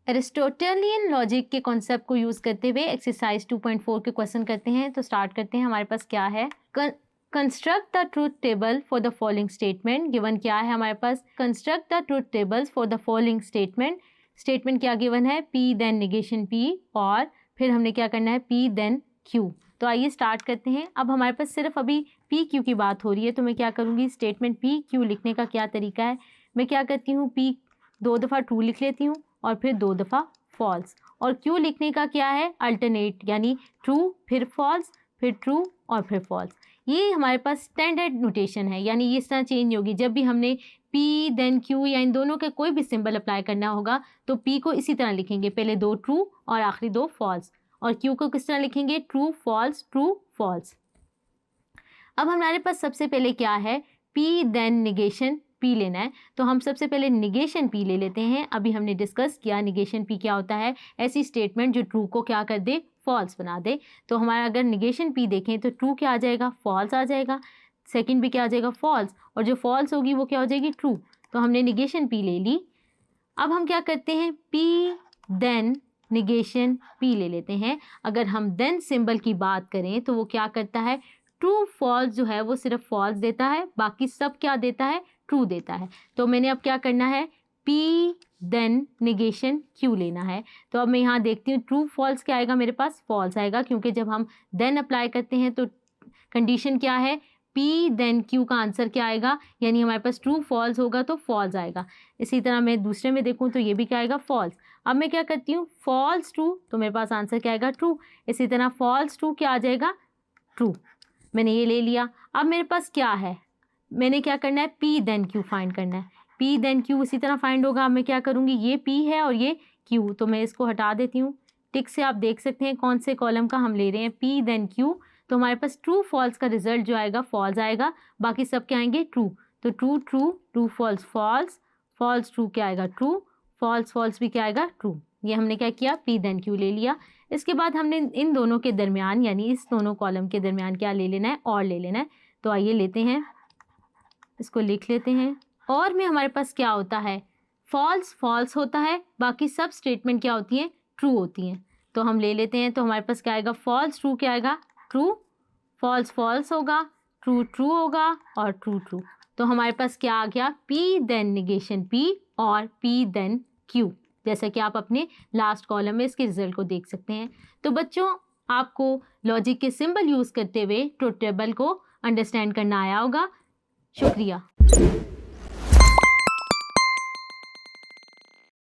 एरिस्टोटेलियन logic के concept को use करते हुए एक्सरसाइज 2.4 के क्वेश्चन करते हैं। तो स्टार्ट करते हैं। हमारे पास क्या है, construct the truth table for the following statement. Given क्या है हमारे पास, construct the truth tables for the following statement. Statement क्या गिवन है, P देन निगेशन P, और फिर हमने क्या करना है, P देन Q। तो आइए स्टार्ट करते हैं। अब हमारे पास सिर्फ अभी P Q की बात हो रही है, तो मैं क्या करूँगी, स्टेटमेंट P Q लिखने का क्या तरीका है, मैं क्या करती हूँ, P 2 दफ़ा ट्रू लिख लेती हूँ और फिर 2 दफ़ा फॉल्स, और Q लिखने का क्या है, अल्टरनेट, यानी ट्रू फिर फॉल्स फिर ट्रू और फिर फॉल्स। ये हमारे पास स्टैंडर्ड नोटेशन है, यानी ये इस तरह चेंज होगी। जब भी हमने P देन Q या इन दोनों के कोई भी सिंबल अप्लाई करना होगा तो P को इसी तरह लिखेंगे, पहले 2 ट्रू और आखिरी 2 फॉल्स, और Q को किस तरह लिखेंगे, ट्रू फॉल्स। अब हमारे पास सबसे पहले क्या है, P देन निगेशन P लेना है, तो हम सबसे पहले निगेशन P ले लेते हैं। अभी हमने डिस्कस किया निगेशन P क्या होता है, ऐसी स्टेटमेंट जो ट्रू को क्या कर दे, फॉल्स बना दे। तो हमारा अगर निगेशन P देखें तो ट्रू क्या आ जाएगा, फॉल्स आ जाएगा, सेकंड भी क्या आ जाएगा, फॉल्स, और जो फॉल्स होगी वो क्या हो जाएगी, ट्रू। तो हमने निगेशन P ले ली। अब हम क्या करते हैं, P देन निगेशन P ले लेते हैं। अगर हम देन सिंबल की बात करें तो वो क्या करता है, ट्रू फॉल्स जो है वो सिर्फ फॉल्स देता है, बाकी सब क्या देता है, ट्रू देता है। तो मैंने अब क्या करना है, P देन निगेशन Q लेना है। तो अब मैं यहाँ देखती हूँ ट्रू फॉल्स क्या आएगा, मेरे पास फॉल्स आएगा, क्योंकि जब हम देन अप्लाई करते हैं तो कंडीशन क्या है, P देन Q का आंसर क्या आएगा, यानी हमारे पास ट्रू फॉल्स होगा तो फॉल्स आएगा। इसी तरह मैं दूसरे में देखूँ तो ये भी क्या आएगा, फॉल्स। अब मैं क्या करती हूँ, फॉल्स ट्रू, तो मेरे पास आंसर क्या आएगा, ट्रू। इसी तरह फॉल्स ट्रू क्या आ जाएगा, ट्रू। मैंने ये ले लिया। अब मेरे पास क्या है, मैंने क्या करना है, P देन Q फाइंड करना है। P देन Q इसी तरह फाइंड होगा। अब मैं क्या करूँगी, ये P है और ये Q, तो मैं इसको हटा देती हूँ। टिक से आप देख सकते हैं कौन से कॉलम का हम ले रहे हैं, P देन Q। तो हमारे पास ट्रू फॉल्स का रिजल्ट जो आएगा फॉल्स आएगा, बाकी सब क्या आएंगे, ट्रू। तो true false false, false true क्या आएगा, ट्रू, फॉल्स भी क्या आएगा, ट्रू। ये हमने क्या किया, P देन Q ले लिया। इसके बाद हमने इन दोनों के दरमियान, यानी इस दोनों कॉलम के दरमियान क्या ले लेना है, और ले लेना है। तो आइए लेते हैं, इसको लिख लेते हैं। और में हमारे पास क्या होता है, फॉल्स होता है, बाकी सब स्टेटमेंट क्या होती हैं, ट्रू होती हैं। तो हम ले लेते हैं। तो हमारे पास क्या आएगा, फॉल्स ट्रू क्या आएगा, ट्रू, फॉल्स होगा, ट्रू होगा और ट्रू। तो हमारे पास क्या आ गया, P देन निगेशन P और P देन Q, जैसा कि आप अपने लास्ट कॉलम में इसके रिजल्ट को देख सकते हैं। तो बच्चों, आपको लॉजिक के सिंबल यूज़ करते हुए ट्रूथ टेबल को अंडरस्टैंड करना आया होगा। शुक्रिया।